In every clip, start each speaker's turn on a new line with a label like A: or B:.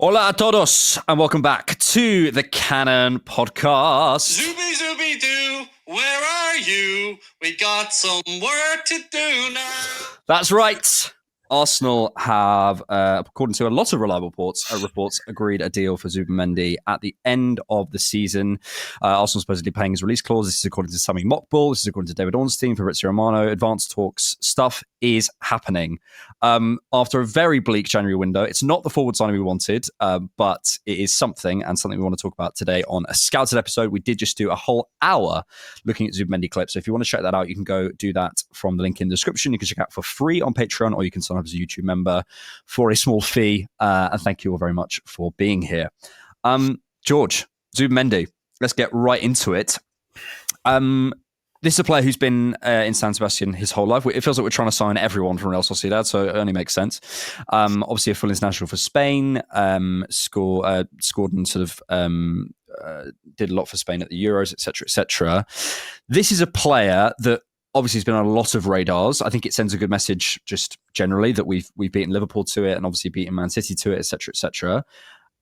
A: Hola a todos, and welcome back to the Cannon Podcast.
B: Zuby doo, where are you? We got some work to do now.
A: That's right. Arsenal have, according to a lot of reliable reports, agreed a deal for Zubimendi at the end of the season. Arsenal supposedly paying his release clause. This is according to Sami Mokbul. This is according to David Ornstein, Fabrizio Romano. Advanced talks stuff is happening. After a very bleak January window, it's not the forward signing we wanted, but it is something, and something we want to talk about today on a Scouted episode. We did just do a whole hour looking at Zubimendi clips. So if you want to check that out, you can go do that from the link in the description. You can check out for free on Patreon, or you can sign up as a YouTube member for a small fee. And thank you all very much for being here. George, Zubimendi, let's get right into it. This is a player who's been in San Sebastian his whole life. It feels like we're trying to sign everyone from Real Sociedad, so it only makes sense. Obviously, a full international for Spain, scored and sort of did a lot for Spain at the Euros, etc., etc. This is a player that obviously has been on a lot of radars. I think it sends a good message just generally that we've beaten Liverpool to it and obviously beaten Man City to it, etc., etc.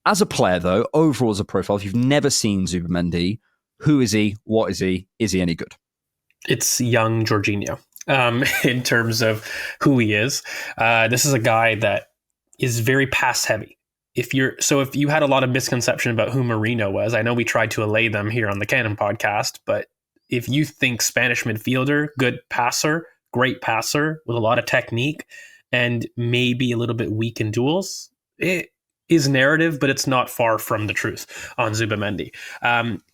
A: As a player, though, overall as a profile, if you've never seen Zubimendi, who is he? What is he? Is he any good?
C: It's young Jorginho in terms of who he is. This is a guy that is very pass heavy. If you had a lot of misconception about who Marino was, I know we tried to allay them here on the Cannon podcast, but if you think Spanish midfielder, good passer, great passer with a lot of technique and maybe a little bit weak in duels, it is narrative, but it's not far from the truth on Zubimendi.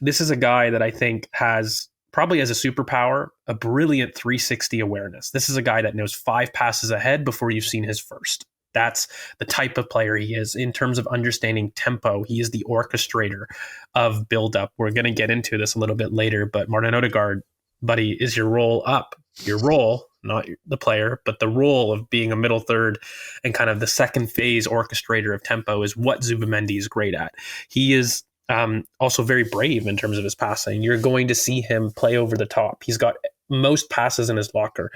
C: This is a guy that I think has probably as a superpower, a brilliant 360 awareness. This is a guy that knows 5 passes ahead before you've seen his first. That's the type of player he is. In terms of understanding tempo, he is the orchestrator of build-up. We're going to get into this a little bit later, but Martin Odegaard, buddy, is your role up. Your role, not the player, but the role of being a middle third and kind of the second phase orchestrator of tempo is what Zubimendi is great at. He is also very brave in terms of his passing. You're going to see him play over the top. He's got most passes in his locker.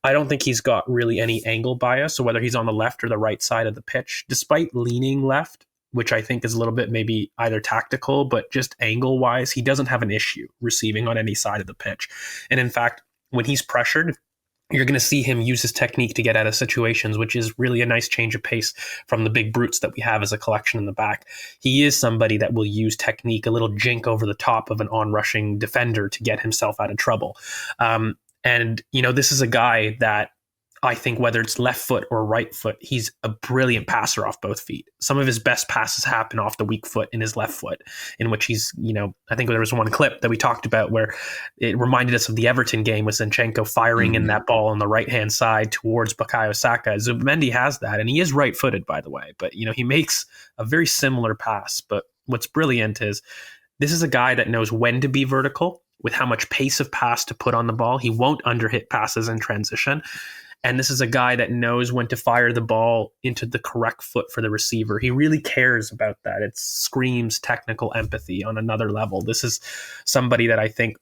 C: I don't think he's got really any angle bias, so whether he's on the left or the right side of the pitch, despite leaning left, which I think is a little bit maybe either tactical, but just angle-wise, he doesn't have an issue receiving on any side of the pitch. And in fact, when he's pressured, you're going to see him use his technique to get out of situations, which is really a nice change of pace from the big brutes that we have as a collection in the back. He is somebody that will use technique, a little jink over the top of an on-rushing defender to get himself out of trouble. And, this is a guy that I think whether it's left foot or right foot, he's a brilliant passer off both feet. Some of his best passes happen off the weak foot in his left foot, in which he's, I think there was one clip that we talked about where it reminded us of the Everton game with Zinchenko firing in that ball on the right-hand side towards Bukayo Saka. Zubimendi has that, and he is right-footed, by the way, but, he makes a very similar pass. But what's brilliant is this is a guy that knows when to be vertical with how much pace of pass to put on the ball. He won't underhit passes in transition. And this is a guy that knows when to fire the ball into the correct foot for the receiver. He really cares about that. It screams technical empathy on another level. This is somebody that I think,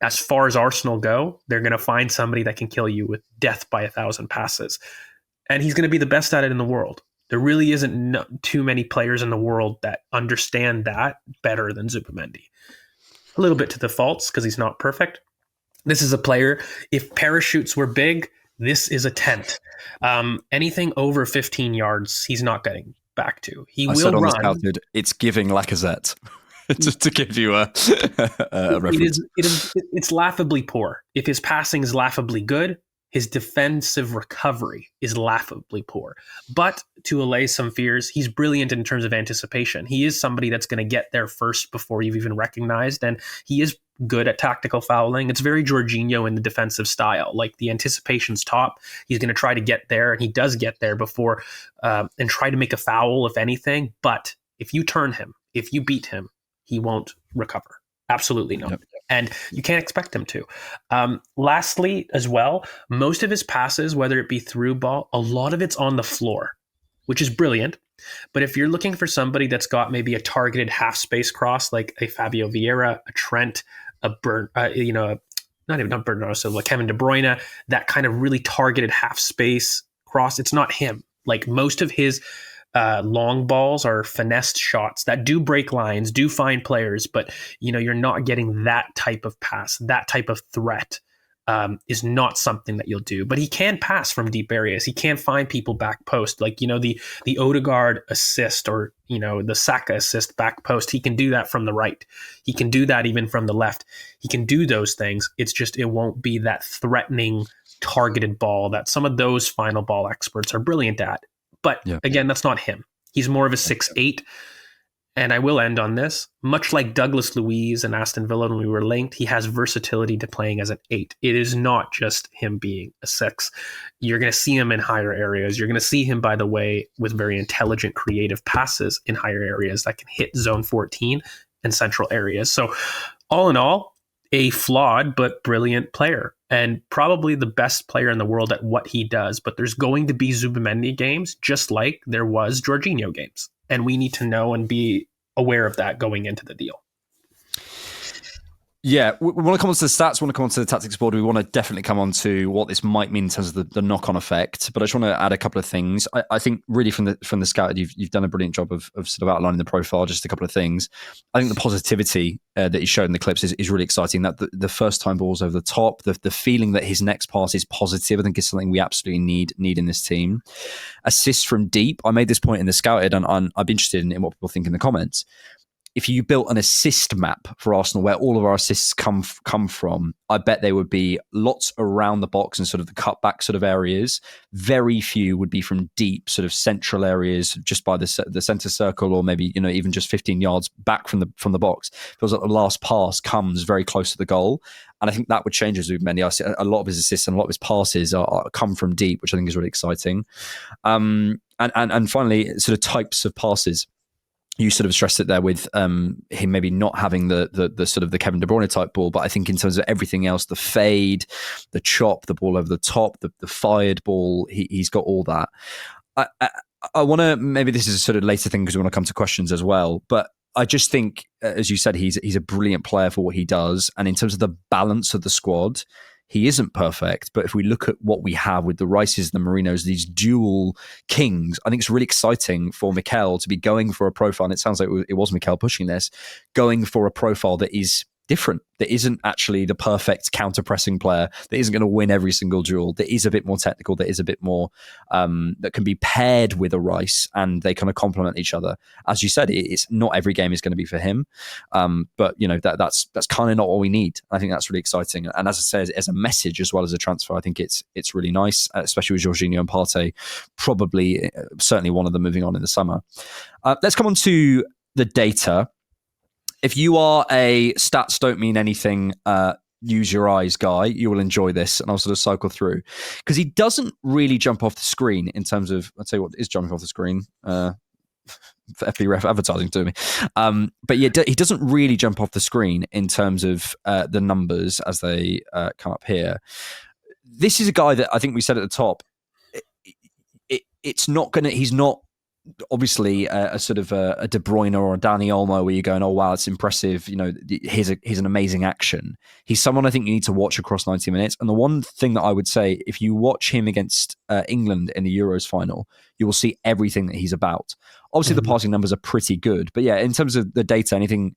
C: as far as Arsenal go, they're going to find somebody that can kill you with death by 1,000 passes. And he's going to be the best at it in the world. There really isn't too many players in the world that understand that better than Zubimendi. A little bit to the faults because he's not perfect. This is a player, if parachutes were big, this is a tent. Anything over 15 yards, he's not getting back to. He will run.
A: Scouted, it's giving Lacazette. Just to give you a reference.
C: It's laughably poor. If his passing is laughably good, his defensive recovery is laughably poor. But to allay some fears, he's brilliant in terms of anticipation. He is somebody that's going to get there first before you've even recognized, and he is good at tactical fouling. It's very Jorginho in the defensive style. Like the anticipation's top. He's going to try to get there, and he does get there before and try to make a foul, if anything. But if you turn him, if you beat him, he won't recover. Absolutely not. Yep. And you can't expect him to. Lastly, as well, most of his passes, whether it be through ball, a lot of it's on the floor, which is brilliant. But if you're looking for somebody that's got maybe a targeted half space cross, like a Fabio Vieira, a Trent, not Bernardo Silva, Kevin De Bruyne, that kind of really targeted half space cross, it's not him. Like most of his long balls are finessed shots that do break lines, do find players, but you're not getting that type of pass, that type of threat. Is not something that you'll do, but he can pass from deep areas. He can find people back post, like the Odegaard assist or the Saka assist back post. He can do that from the right. He can do that even from the left. He can do those things. It's just it won't be that threatening, targeted ball that some of those final ball experts are brilliant at. But again, that's not him. He's more of a 6'8". And I will end on this. Much like Douglas Luiz and Aston Villa when we were linked, he has versatility to playing as an 8. It is not just him being a 6. You're going to see him in higher areas. You're going to see him, by the way, with very intelligent, creative passes in higher areas that can hit zone 14 and central areas. So all in all, a flawed but brilliant player and probably the best player in the world at what he does. But there's going to be Zubimendi games just like there was Jorginho games. And we need to know and be aware of that going into the deal.
A: Yeah, we want to come on to the stats, we want to come on to the tactics board. We want to definitely come on to what this might mean in terms of the knock-on effect. But I just want to add a couple of things. I think really from the scout, you've done a brilliant job of sort of outlining the profile. Just a couple of things. I think the positivity that he showed in the clips is really exciting. That the first time balls over the top, the feeling that his next pass is positive, I think is something we absolutely need in this team. Assists from deep. I made this point in the scouted, and I'd be interested in what people think in the comments. If you built an assist map for Arsenal where all of our assists come from, I bet there would be lots around the box and sort of the cutback sort of areas. Very few would be from deep sort of central areas, just by the centre circle, or maybe even just 15 yards back from the box. It feels like the last pass comes very close to the goal, and I think that would change as Zubimendi. I see a lot of his assists and a lot of his passes come from deep, which I think is really exciting. And finally, sort of types of passes. You sort of stressed it there with him maybe not having the sort of the Kevin De Bruyne type ball, but I think in terms of everything else, the fade, the chop, the ball over the top, the fired ball, he's got all that. I want to, maybe this is a sort of later thing because we want to come to questions as well, but I just think, as you said, he's a brilliant player for what he does. And in terms of the balance of the squad, he isn't perfect, but if we look at what we have with the Rices and the Mourinhos, these dual kings, I think it's really exciting for Mikel to be going for a profile, and it sounds like it was Mikel pushing this, going for a profile that is different, that isn't actually the perfect counter-pressing player, that isn't going to win every single duel, that is a bit more technical, that is a bit more, that can be paired with a Rice, and they kind of complement each other. As you said, it's not every game is going to be for him, but that's kind of not what we need. I think that's really exciting, and as I said, as a message as well as a transfer, I think it's really nice, especially with Jorginho and Partey, probably certainly one of them moving on in the summer. Let's come on to the data. If you are a stats don't mean anything, use your eyes guy, you will enjoy this, and I'll sort of cycle through. Because he doesn't really jump off the screen in terms of, I'll tell you what is jumping off the screen, FBref advertising to me. But yeah, he doesn't really jump off the screen in terms of the numbers as they come up here. This is a guy that I think we said at the top, he's not obviously a sort of a De Bruyne or a Dani Olmo where you're going, oh wow, it's impressive, here's an amazing action. He's someone I think you need to watch across 90 minutes. And the one thing that I would say, if you watch him against England in the Euros final, you will see everything that he's about. Obviously the passing numbers are pretty good, but yeah, in terms of the data, anything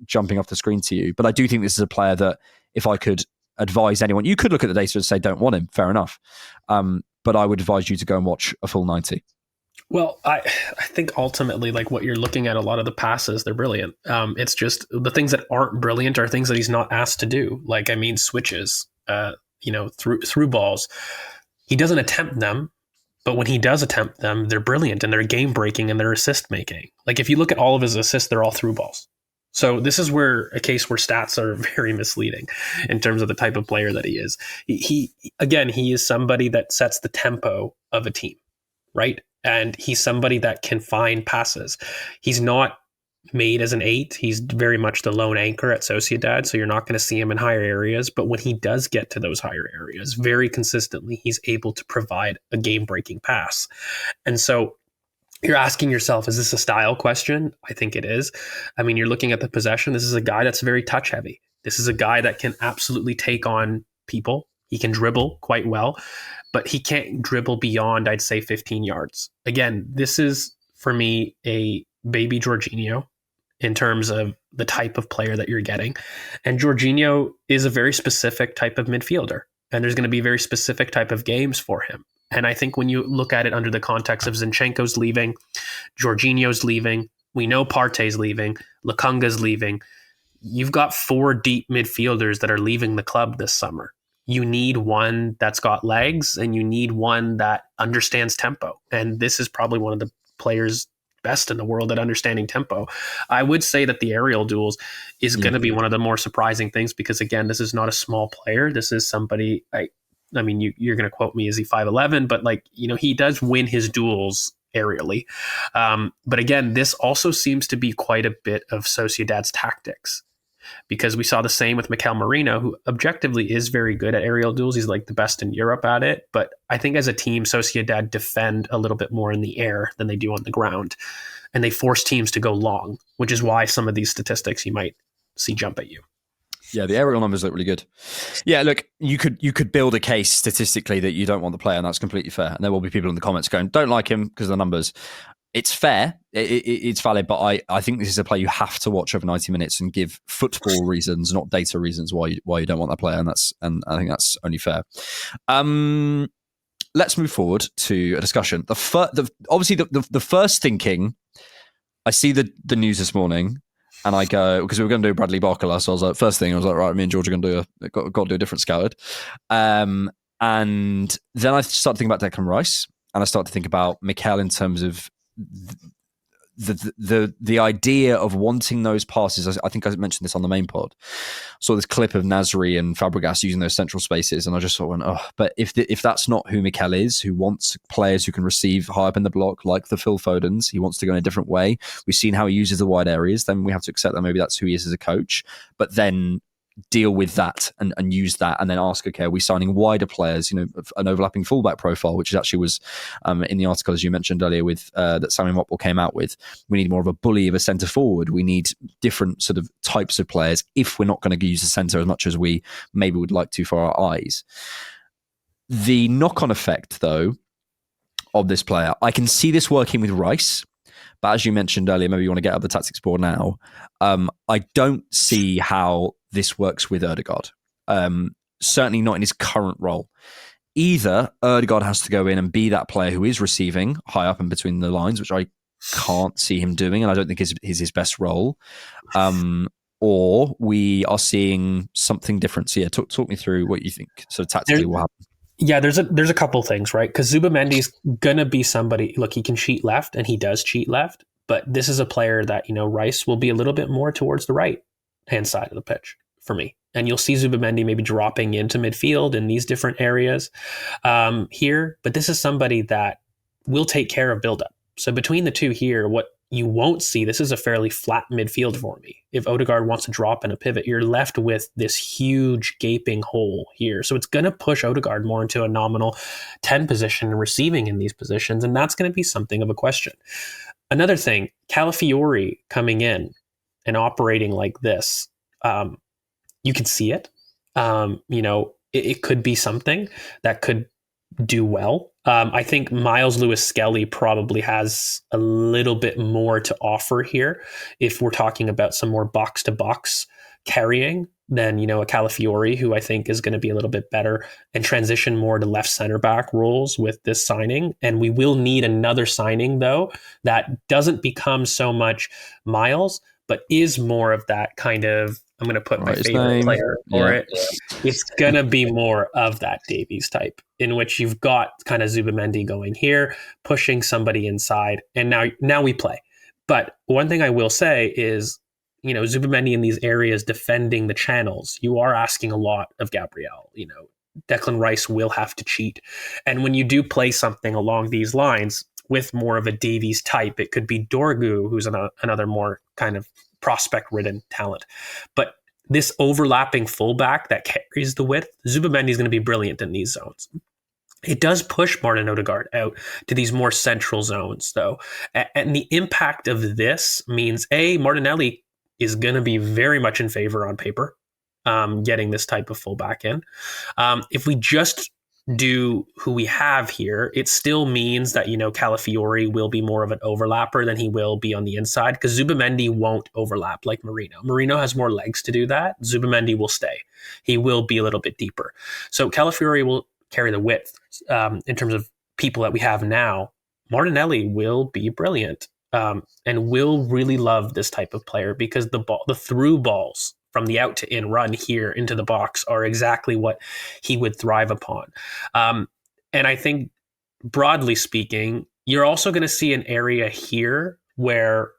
A: jumping off the screen to you. But I do think this is a player that if I could advise anyone, you could look at the data and say don't want him, fair enough, but I would advise you to go and watch a full 90.
C: Well, I think ultimately, like what you're looking at, a lot of the passes, they're brilliant. It's just the things that aren't brilliant are things that he's not asked to do. Like, I mean, switches, through balls. He doesn't attempt them, but when he does attempt them, they're brilliant and they're game breaking and they're assist making. Like if you look at all of his assists, they're all through balls. So this is where a case where stats are very misleading in terms of the type of player that he is. He is somebody that sets the tempo of a team, right? And he's somebody that can find passes. He's not made as an 8. He's very much the lone anchor at Sociedad, so you're not going to see him in higher areas. But when he does get to those higher areas, very consistently, he's able to provide a game-breaking pass. And so you're asking yourself, is this a style question? I think it is. I mean, you're looking at the possession. This is a guy that's very touch-heavy. This is a guy that can absolutely take on people. He can dribble quite well, but he can't dribble beyond, I'd say, 15 yards. Again, this is for me a baby Jorginho in terms of the type of player that you're getting. And Jorginho is a very specific type of midfielder, and there's going to be very specific type of games for him. And I think when you look at it under the context of Zinchenko's leaving, Jorginho's leaving, we know Partey's leaving, Lukunga's leaving, you've got 4 deep midfielders that are leaving the club this summer. You need one that's got legs, and you need one that understands tempo. And this is probably one of the players best in the world at understanding tempo. I would say that the aerial duels is going to be one of the more surprising things, because again, this is not a small player. This is somebody, I mean, you're going to quote me, is he 5'11", but like, he does win his duels aerially. But again, this also seems to be quite a bit of Sociedad's tactics, because we saw the same with Mikel Merino, who objectively is very good at aerial duels. He's like the best in Europe at it. But I think as a team, Sociedad defend a little bit more in the air than they do on the ground. And they force teams to go long, which is why some of these statistics you might see jump at you.
A: Yeah, the aerial numbers look really good. Yeah, look, you could build a case statistically that you don't want the player, and that's completely fair. And there will be people in the comments going, don't like him because of the numbers. It's fair. It's valid, but I think this is a player you have to watch over 90 minutes and give football reasons, not data reasons, why you don't want that player, and I think that's only fair. Let's move forward to a discussion. Obviously the first thinking, I see the news this morning, and I go, because we were going to do Bradley Barcola, so I was like, first thing I was like, right, me and George are going to got to do a different scouted. And then I started thinking about Declan Rice, and I started to think about Mikel in terms of the idea of wanting those passes. I think I mentioned this on the main pod. Saw this clip of Nasri and Fabregas using those central spaces, and I just sort of went, but if that's not who Mikel is, who wants players who can receive high up in the block like the Phil Fodens, he wants to go in a different way. We've seen how he uses the wide areas. Then we have to accept that maybe that's who he is as a coach, but then deal with that and use that, and then ask, okay, are we signing wider players, an overlapping fullback profile, which actually was in the article, as you mentioned earlier, with that Sammy Mopwell came out with. We need more of a bully of a centre forward. We need different sort of types of players if we're not going to use the centre as much as we maybe would like to for our eyes. The knock-on effect, though, of this player, I can see this working with Rice. But as you mentioned earlier, maybe you want to get up the tactics board now. I don't see how this works with Ødegaard. Certainly not in his current role. Either Ødegaard has to go in and be that player who is receiving high up and between the lines, which I can't see him doing, and I don't think is his best role. Or we are seeing something different. So yeah, talk me through what you think sort of tactically will happen.
C: Yeah, there's a couple things, right? Because Zubimendi's gonna be somebody. Look, he can cheat left, and he does cheat left. But this is a player that Rice will be a little bit more towards the right hand side of the pitch for me, and you'll see Zubimendi maybe dropping into midfield in these different areas here. But this is somebody that will take care of build up. So between the two here, what you won't see, this is a fairly flat midfield for me. If Ødegaard wants to drop in a pivot, you're left with this huge gaping hole here. So it's going to push Ødegaard more into a nominal 10 position and receiving in these positions, and that's going to be something of a question. Another thing, Calafiori coming in and operating like this, you can see it. It could be something that could do well. I think Miles Lewis-Skelly probably has a little bit more to offer here if we're talking about some more box-to-box carrying than, a Calafiori, who I think is going to be a little bit better and transition more to left center back roles with this signing. And we will need another signing, though, that doesn't become so much Miles, but is more of that kind of, I'm going to put my favorite player for it. It's going to be more of that Davies type, in which you've got kind of Zubimendi going here, pushing somebody inside, and now we play. But one thing I will say is, Zubimendi in these areas defending the channels, you are asking a lot of Gabriel. Declan Rice will have to cheat. And when you do play something along these lines with more of a Davies type, it could be Dorgu, who's another more kind of prospect-ridden talent. But this overlapping fullback that carries the width, Zubimendi is going to be brilliant in these zones. It does push Martin Ødegaard out to these more central zones, though. And the impact of this means, Martinelli is going to be very much in favor on paper, getting this type of fullback in. If we just do who we have here, it still means that, Calafiori will be more of an overlapper than he will be on the inside, because Zubimendi won't overlap like Marino. Marino has more legs to do that. Zubimendi will stay. He will be a little bit deeper. So Calafiori will carry the width. In terms of people that we have now, Martinelli will be brilliant, and will really love this type of player, because the through balls from the out to in run here into the box are exactly what he would thrive upon. And I think, broadly speaking, you're also going to see an area here where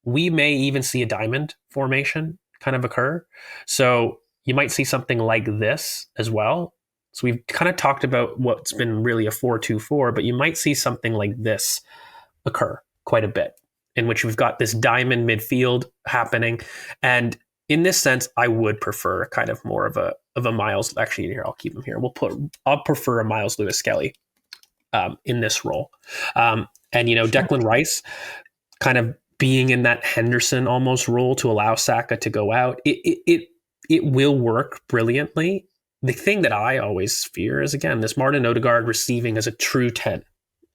C: we may even see a diamond formation kind of occur. So you might see something like this as well. So we've kind of talked about what's been really a 4-2-4, but you might see something like this occur quite a bit, in which we've got this diamond midfield happening. And in this sense, I would prefer kind of more of a Miles. Actually, here, I'll keep him here. I'll prefer a Miles Lewis Skelly in this role. And Declan Rice kind of being in that Henderson almost role to allow Saka to go out. It will work brilliantly. The thing that I always fear is, again, this Martin Odegaard receiving as a true 10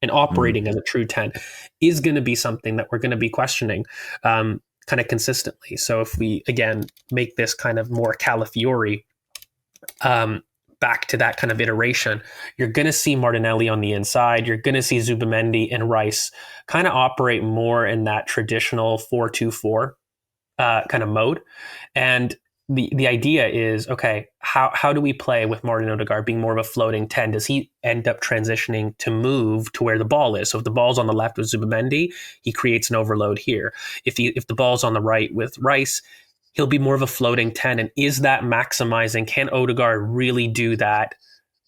C: and operating as a true 10 is going to be something that we're going to be questioning kind of consistently. So if we, again, make this kind of more Calafiori back to that kind of iteration, you're going to see Martinelli on the inside. You're going to see Zubimendi and Rice kind of operate more in that traditional 4-2-4 kind of mode. And the idea is, okay, how do we play with Martin Odegaard being more of a floating 10? Does he end up transitioning to move to where the ball is? So if the ball's on the left with Zubimendi, he creates an overload here. If the ball's on the right with Rice, he'll be more of a floating 10. And is that maximizing? Can Odegaard really do that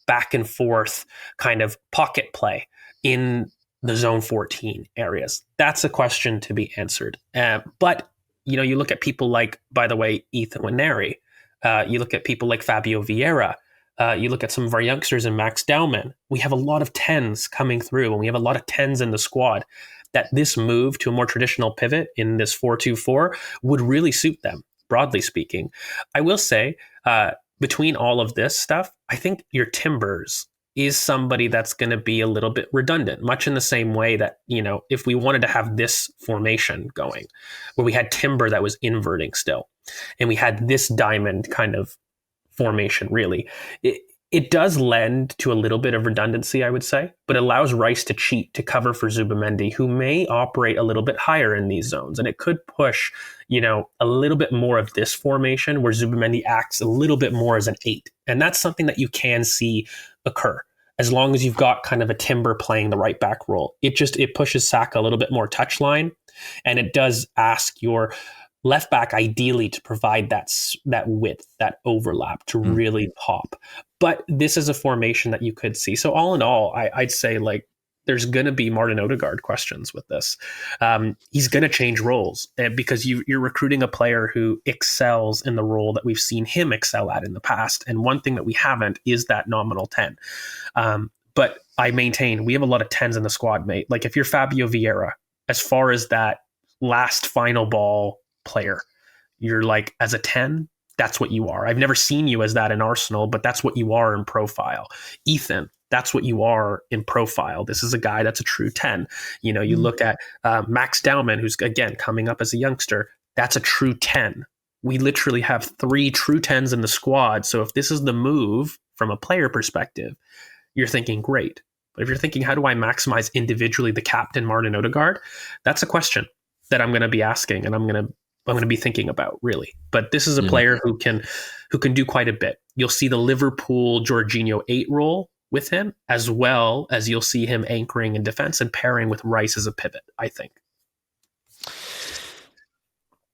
C: back and forth kind of pocket play in the zone 14 areas? That's a question to be answered. But you look at people like, by the way, Ethan Nwaneri. You look at people like Fabio Vieira. You look at some of our youngsters in Max Dowman. We have a lot of 10s coming through, and we have a lot of 10s in the squad, that this move to a more traditional pivot in this 4-2-4 would really suit them, broadly speaking. I will say, between all of this stuff, I think your Timbers is somebody that's going to be a little bit redundant, much in the same way that, if we wanted to have this formation going, where we had Timber that was inverting still, and we had this diamond kind of formation, really, it does lend to a little bit of redundancy, I would say, but allows Rice to cheat to cover for Zubimendi, who may operate a little bit higher in these zones. And it could push, a little bit more of this formation where Zubimendi acts a little bit more as an 8. And that's something that you can see occur as long as you've got kind of a Timber playing the right back role. It pushes Saka a little bit more touchline, and it does ask your left back ideally to provide that width, that overlap to really pop. But this is a formation that you could see. So all in all, I'd say there's going to be Martin Odegaard questions with this. He's going to change roles because you're recruiting a player who excels in the role that we've seen him excel at in the past. And one thing that we haven't is that nominal 10. But I maintain we have a lot of 10s in the squad, mate. Like if you're Fabio Vieira, as far as that last final ball player, you're like, as a 10, that's what you are. I've never seen you as that in Arsenal, but that's what you are in profile. Ethan, that's what you are in profile. This is a guy that's a true 10. You look at Max Dowman, who's, again, coming up as a youngster. That's a true 10. We literally have 3 true 10s in the squad. So if this is the move from a player perspective, you're thinking great. But if you're thinking, how do I maximize individually the captain, Martin Odegaard? That's a question that I'm going to be asking, and I'm going to be thinking about, really. But this is a player who can do quite a bit. You'll see the Liverpool Jorginho 8 role with him, as well as you'll see him anchoring in defense and pairing with Rice as a pivot, I think.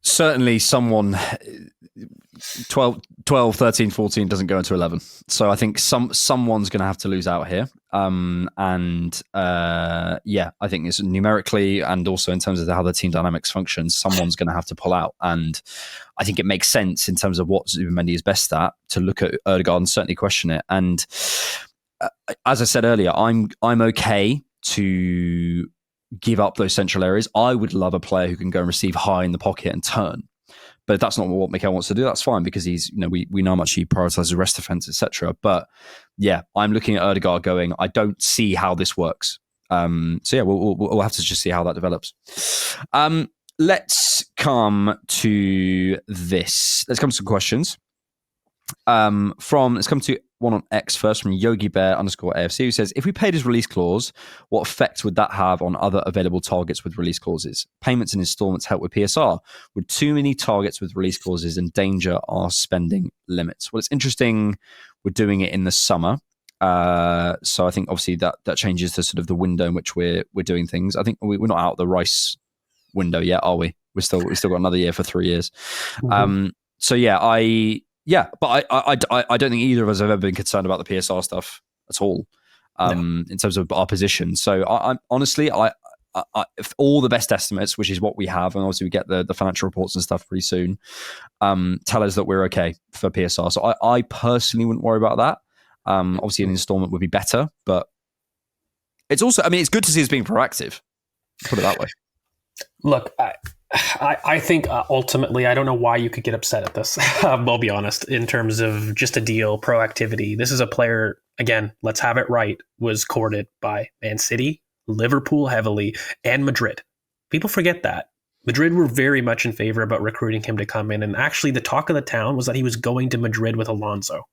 A: Certainly someone 12, 13, 14 doesn't go into 11. So I think someone's going to have to lose out here. I think it's numerically and also in terms of how the team dynamics functions, someone's going to have to pull out. And I think it makes sense in terms of what Zubimendi is best at to look at Odegaard and certainly question it. And as I said earlier, I'm okay to give up those central areas. I would love a player who can go and receive high in the pocket and turn. But that's not what Mikel wants to do. That's fine because he's, we know how much he prioritizes rest defense, etc. But yeah, I'm looking at Ødegaard going, I don't see how this works. So yeah, we'll have to just see how that develops. Let's come to this. Let's come to some questions. Let's come to one on X first from Yogi Bear _AFC, who says, if we paid his release clause, what effect would that have on other available targets with release clauses? Payments and installments help with PSR. Would too many targets with release clauses endanger our spending limits? Well, it's interesting we're doing it in the summer. So I think obviously that changes the sort of the window in which we're doing things. I think we're not out of the Rice window yet, are we? We've still got another year for 3 years. Mm-hmm. So yeah, but I don't think either of us have ever been concerned about the PSR stuff at all, in terms of our position. So I'm honestly, if all the best estimates, which is what we have, and obviously we get the financial reports and stuff pretty soon, tell us that we're okay for PSR. So I personally wouldn't worry about that. Obviously an installment would be better, but it's also, it's good to see us being proactive. Put it that way.
C: Look, I think ultimately, I don't know why you could get upset at this. I'll be honest, in terms of just a deal, proactivity. This is a player, again, let's have it right, was courted by Man City, Liverpool heavily, and Madrid. People forget that. Madrid were very much in favor about recruiting him to come in. And actually, the talk of the town was that he was going to Madrid with Alonso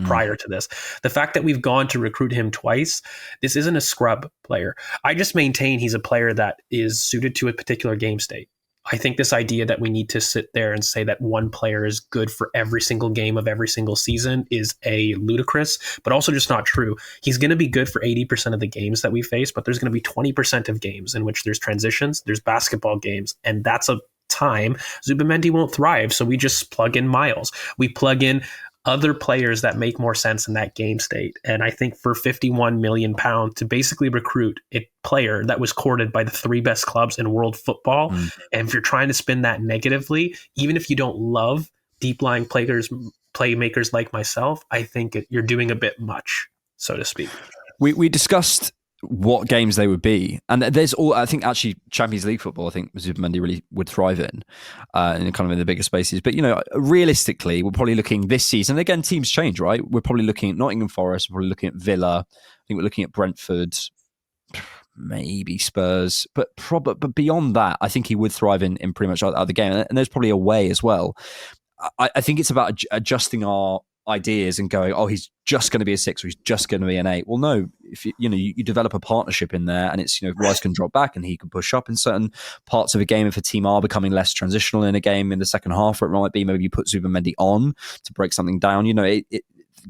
C: prior to this. The fact that we've gone to recruit him twice, this isn't a scrub player. I just maintain he's a player that is suited to a particular game state. I think this idea that we need to sit there and say that one player is good for every single game of every single season is a ludicrous, but also just not true. He's going to be good for 80% of the games that we face, but there's going to be 20% of games in which there's transitions, there's basketball games, and that's a time Zubimendi won't thrive. So we just plug in Miles. We plug in other players that make more sense in that game state. And I think for £51 million to basically recruit a player that was courted by the 3 best clubs in world football, and if you're trying to spin that negatively, even if you don't love deep-lying playmakers like myself, I think you're doing a bit much, so to speak.
A: We discussed what games they would be, and there's all, I think actually Champions League football, I think Zubimendi really would thrive in kind of in the bigger spaces. But realistically, we're probably looking this season, again, teams change, right? We're probably looking at Nottingham Forest, we're probably looking at Villa, I think we're looking at Brentford, maybe Spurs, but beyond that, I think he would thrive in pretty much other game, and there's probably a way as well. I think it's about adjusting our ideas and going, oh, he's just going to be a 6 or he's just going to be an 8. Well, no, if you develop a partnership in there, and it's Rice can drop back and he can push up in certain parts of a game if a team are becoming less transitional in a game in the second half, or it might be maybe you put Zubimendi on to break something down.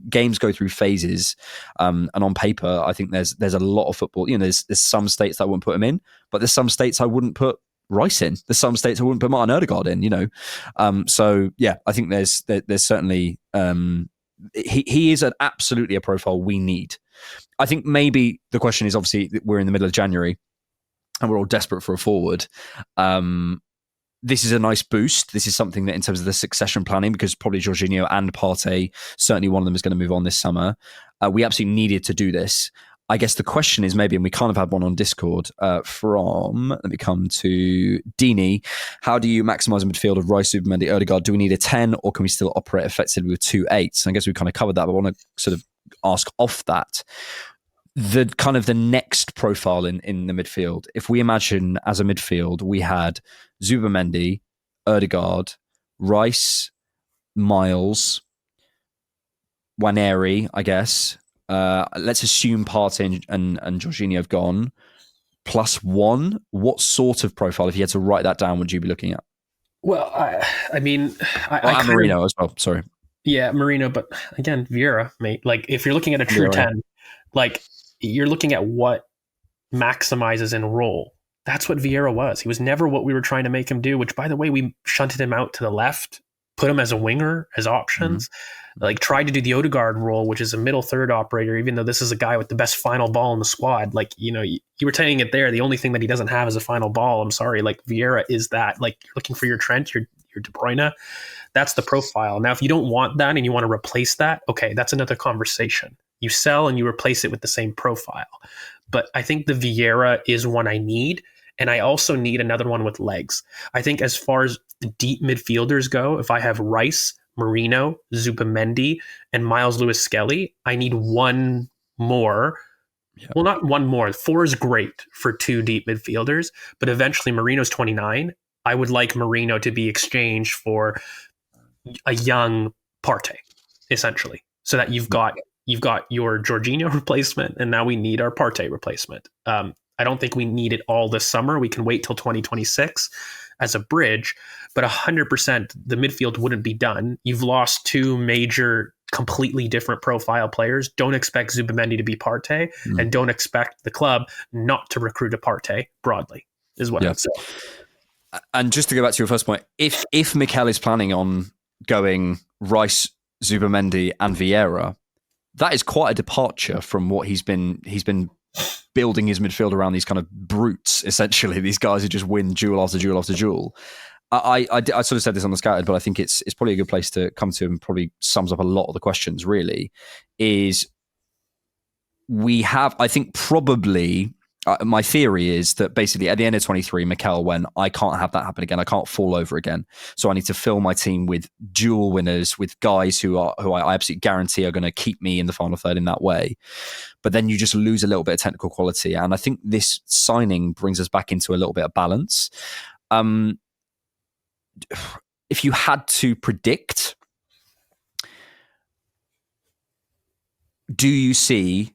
A: Games go through phases, and on paper, I think there's a lot of football. There's some states that I wouldn't put him in, but there's some states I wouldn't put Rice in. There's some states I wouldn't put Martin Ødegaard in. So yeah, I think there's certainly he is absolutely a profile we need. I think maybe the question is, obviously we're in the middle of January and we're all desperate for a forward. This is a nice boost. This is something that in terms of the succession planning, because probably Jorginho and Partey, certainly one of them is going to move on this summer. We absolutely needed to do this. I guess the question is maybe, and we kind of had one on Discord let me come to Dini. How do you maximise a midfield of Rice, Zubimendi, Ødegaard? Do we need a 10 or can we still operate effectively with 2 8s? I guess we kind of covered that, but I want to sort of ask off that. The kind of the next profile in the midfield. If we imagine as a midfield, we had Zubimendi, Ødegaard, Rice, Miles, Waneri, I guess. Let's assume Partey and Jorginho have gone, +1. What sort of profile, if you had to write that down, would you be looking at?
C: Well, I mean,
A: and Marino as well. Sorry.
C: Yeah, Marino, but again, Vieira, mate. Like, if you're looking at a true 10, like you're looking at what maximizes in role. That's what Vieira was. He was never what we were trying to make him do, which, by the way, we shunted him out to the left, put him as a winger, as options. Like, tried to do the Ødegaard role, which is a middle third operator, even though this is a guy with the best final ball in the squad. Like, you were saying it there. The only thing that he doesn't have is a final ball. I'm sorry. Like, Vieira is that. Like, you're looking for your Trent, your De Bruyne. That's the profile. Now, if you don't want that and you want to replace that, okay, that's another conversation. You sell and you replace it with the same profile. But I think the Vieira is one I need. And I also need another one with legs. I think as far as the deep midfielders go, if I have Rice, Marino, Zubimendi, and Miles Lewis-Skelly, I need one more. Yeah. Well, not one more. 4 is great for 2 deep midfielders, but eventually Marino's 29. I would like Marino to be exchanged for a young Partey, essentially, so that you've got your Jorginho replacement, and now we need our Partey replacement. I don't think we need it all this summer. We can wait till 2026 as a bridge, but 100% the midfield wouldn't be done. You've lost 2 major, completely different profile players. Don't expect Zubimendi to be Partey, and don't expect the club not to recruit a Partey broadly, is what I'd say.
A: And just to go back to your first point, if Mikel is planning on going Rice, Zubimendi, and Vieira, that is quite a departure from what he's been building his midfield around, these kind of brutes, essentially, these guys who just win duel after duel after duel. I sort of said this on the Scouted, but I think it's probably a good place to come to, and probably sums up a lot of the questions, really, is we have, I think probably, my theory is that basically at the end of 23, Mikel went, I can't have that happen again. I can't fall over again. So I need to fill my team with dual winners, with guys who I absolutely guarantee are going to keep me in the final third in that way. But then you just lose a little bit of technical quality. And I think this signing brings us back into a little bit of balance. If you had to predict, do you see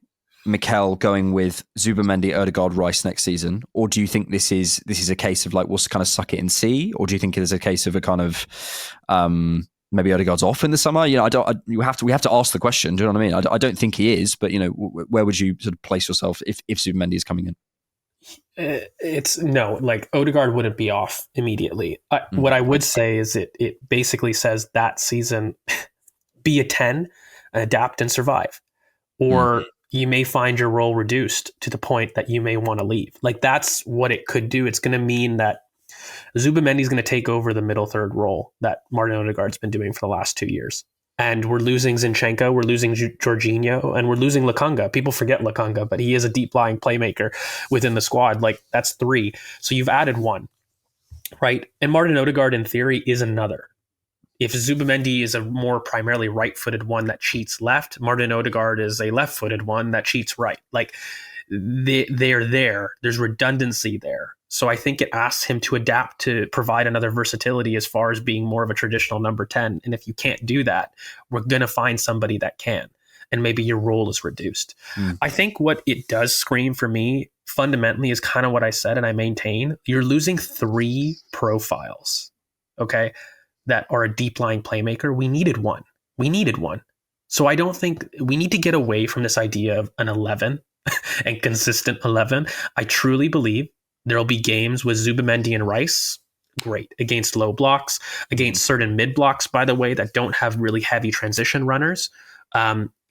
A: Mikel going with Zubimendi, Ødegaard, Rice next season, or do you think this is a case of like we'll kind of suck it and see, or do you think it is a case of a kind of maybe Ødegaard's off in the summer? You know, we have to ask the question. Do you know what I mean? I don't think he is, but you know, where would you sort of place yourself if Zubimendi is coming in?
C: It's no, like Ødegaard wouldn't be off immediately. What I would say is it basically says that season, be a 10, adapt and survive, or you may find your role reduced to the point that you may want to leave. Like that's what it could do. It's going to mean that Zubimendi is going to take over the middle third role that Martin Ødegaard's been doing for the last 2 years. And we're losing Zinchenko, we're losing Jorginho, and we're losing Lokonga. People forget Lokonga, but he is a deep-lying playmaker within the squad. Like, that's 3. So you've added 1, right? And Martin Ødegaard, in theory, is another. If Zubimendi is a more primarily right-footed one that cheats left, Martin Ødegaard is a left-footed one that cheats right. Like, they're there. There's redundancy there. So I think it asks him to adapt to provide another versatility as far as being more of a traditional number 10. And if you can't do that, we're going to find somebody that can. And maybe your role is reduced. I think what it does scream for me fundamentally is kind of what I said, and I maintain. You're losing 3 profiles, okay, that are a deep-lying playmaker. We needed one. So I don't think we need to get away from this idea of an 11 and consistent 11. I truly believe there'll be games with Zubimendi and Rice, great, against low blocks, against certain mid blocks, by the way, that don't have really heavy transition runners.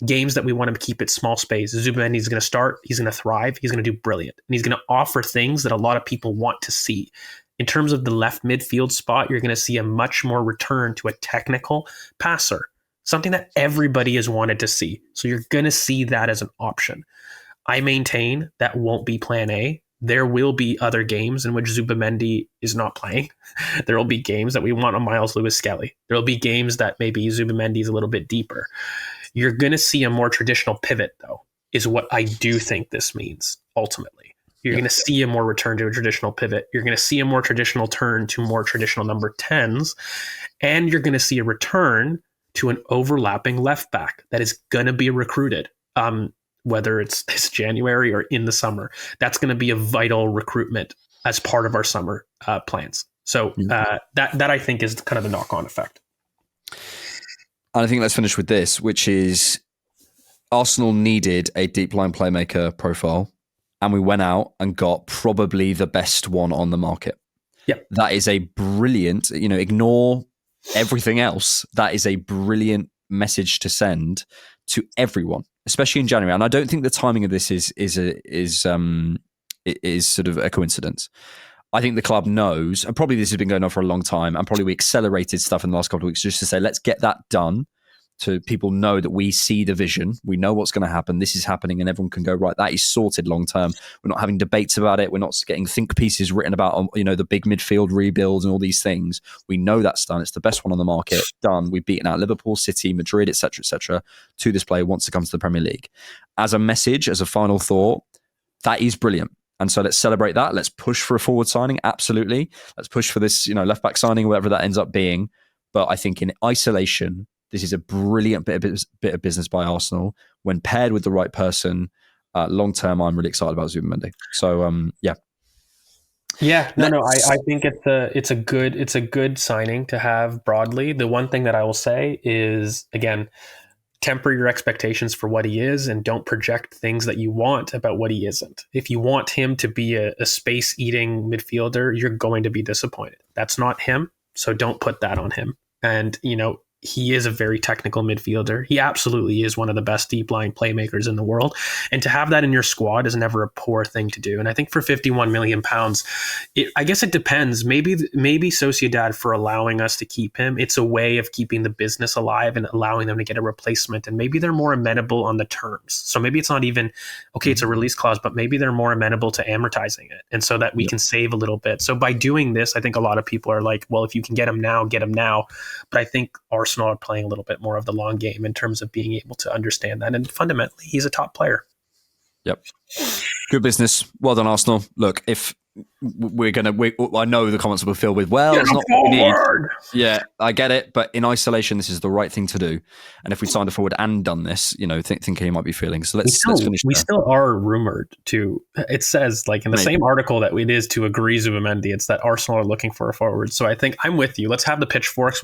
C: Games that we want to keep it small space. Zubimendi is going to start. He's going to thrive. He's going to do brilliant. And he's going to offer things that a lot of people want to see. In terms of the left midfield spot, you're going to see a much more return to a technical passer, something that everybody has wanted to see. So you're going to see that as an option. I maintain that won't be plan A. There will be other games in which Zubimendi is not playing. There will be games that we want a Miles Lewis-Skelly. There will be games that maybe Zubimendi is a little bit deeper. You're going to see a more traditional pivot, though, is what I do think this means, ultimately. You're going to see a more return to a traditional pivot. You're going to see a more traditional turn to more traditional number 10s. And you're going to see a return to an overlapping left back that is going to be recruited. Whether it's this January or in the summer, that's going to be a vital recruitment as part of our summer plans. So that I think is kind of the knock-on effect.
A: And I think let's finish with this, which is Arsenal needed a deep line playmaker profile, and we went out and got probably the best one on the market.
C: Yeah,
A: that is a brilliant. Ignore everything else. That is a brilliant message to send to everyone, especially in January. And I don't think the timing of this is sort of a coincidence. I think the club knows, and probably this has been going on for a long time, and probably we accelerated stuff in the last couple of weeks just to say, let's get that done to people know that we see the vision, we know what's going to happen, this is happening, and everyone can go, right, that is sorted long term. We're not having debates about it. We're not getting think pieces written about, the big midfield rebuilds and all these things. We know that's done. It's the best one on the market. Done. We've beaten out Liverpool, City, Madrid, etc., to this player wants to come to the Premier League. As a message, as a final thought, that is brilliant. And so let's celebrate that. Let's push for a forward signing. Absolutely. Let's push for this, left back signing, whatever that ends up being. But I think in isolation, this is a brilliant bit of business by Arsenal. When paired with the right person, long term, I'm really excited about Zubimendi. So, yeah.
C: Yeah, no. I think it's a good signing to have broadly. The one thing that I will say is, again, temper your expectations for what he is and don't project things that you want about what he isn't. If you want him to be a space-eating midfielder, you're going to be disappointed. That's not him, so don't put that on him. And, he is a very technical midfielder. He absolutely is one of the best deep lying playmakers in the world. And to have that in your squad is never a poor thing to do. And I think for £51 million, I guess it depends. Maybe Sociedad, for allowing us to keep him, it's a way of keeping the business alive and allowing them to get a replacement. And maybe they're more amenable on the terms. So maybe it's not even, okay, it's a release clause, but maybe they're more amenable to amortizing it. And so that we can save a little bit. So by doing this, I think a lot of people are like, well, if you can get him now, get him now. But I think Arsenal are playing a little bit more of the long game in terms of being able to understand that. And fundamentally, he's a top player.
A: Yep. Good business. Well done, Arsenal. Look, if I know the comments will be filled with, well, it's not what we need. Yeah, I get it. But in isolation, this is the right thing to do. And if we signed a forward and done this, think he might be feeling. So let's finish.
C: We still are rumored to, it says like in the same article that it is to agree Zubimendi, it's that Arsenal are looking for a forward. So I think I'm with you. Let's have the pitchforks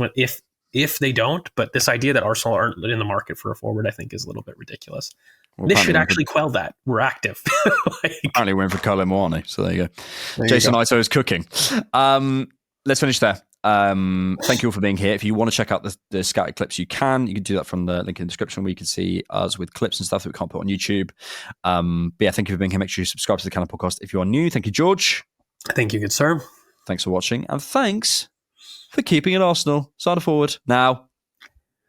C: if they don't, but this idea that Arsenal aren't in the market for a forward, I think is a little bit ridiculous. Well, this should actually quell that. We're active.
A: Apparently we're in for Carlo Moani, so there you go. Jason Ito is cooking. Let's finish there. Thank you all for being here. If you want to check out the scattered clips, you can do that from the link in the description where you can see us with clips and stuff that we can't put on YouTube. But yeah, thank you for being here. Make sure you subscribe to the Cannon Podcast if you are new. Thank you, George.
C: Thank you, good sir.
A: Thanks for watching, and thanks for keeping it Arsenal. Side forward now.